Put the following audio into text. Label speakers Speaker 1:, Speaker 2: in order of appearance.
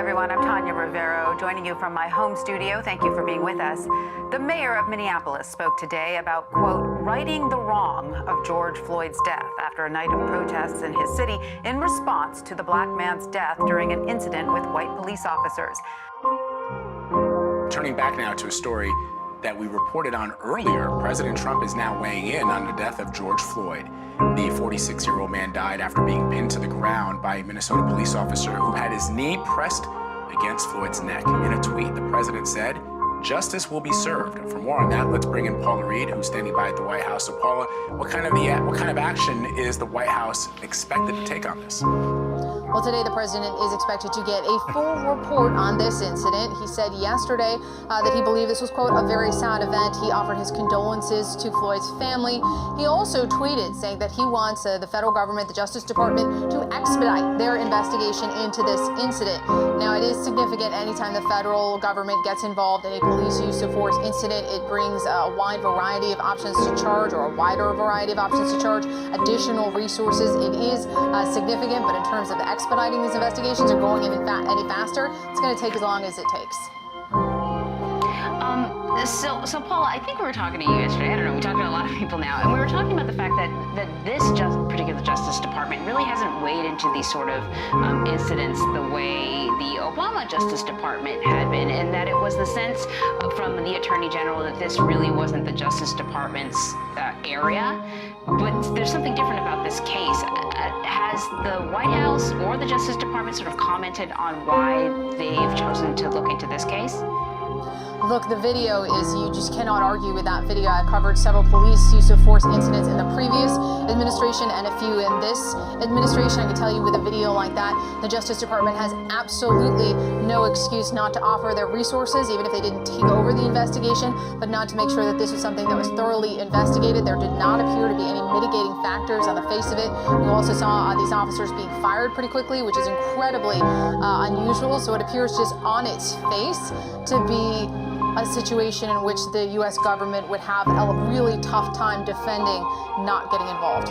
Speaker 1: everyone. I'm Tanya Rivero, joining you from my home studio. Thank you for being with us. The mayor of Minneapolis spoke today about, quote, righting the wrong of George Floyd's death after a night of protests in his city in response to the black man's death during an incident with white police officers.
Speaker 2: Turning back now to a story that we reported on earlier, President Trump is now weighing in on the death of George Floyd. The 46-year-old man died after being pinned to the ground by a Minnesota police officer who had his knee pressed against Floyd's neck. In a tweet, the president said, "Justice will be served." For more on that, let's bring in Paula Reed, who's standing by at the White House. So, Paula, what kind of action is the White House expected to take on this?
Speaker 3: Well, today the president is expected to get a full report on this incident. He said yesterday that he believed this was, quote, a very sad event. He offered his condolences to Floyd's family. He also tweeted saying that he wants the federal government, the Justice Department, to expedite their investigation into this incident. Now, it is significant anytime the federal government gets involved in a police use of force incident. It brings a wide variety of options to charge, or a wider variety of options to charge, additional resources. It is significant, but in terms of expediting these investigations or going any faster, it's going to take as long as it takes.
Speaker 4: So Paula, I think we were talking to you yesterday. I don't know. We talked to a lot of people now, and we were talking about the fact that this particular Justice Department really hasn't weighed into these sort of incidents the way the Obama Justice Department had been, and that it was the sense from the Attorney General that this really wasn't the Justice Department's area. But there's something different about this case. Has the White House or the Justice Department sort of commented on why they've chosen to look into this case?
Speaker 3: Look, the video is, you just cannot argue with that video. I covered several police use of force incidents in the previous administration and a few in this administration. I can tell you with a video like that, the Justice Department has absolutely no excuse not to offer their resources, even if they didn't take over the investigation, but not to make sure that this was something that was thoroughly investigated. There did not appear to be any mitigating factors on the face of it. We also saw these officers being fired pretty quickly, which is incredibly unusual. So it appears just on its face to be a situation in which the U.S. government would have a really tough time defending not getting involved.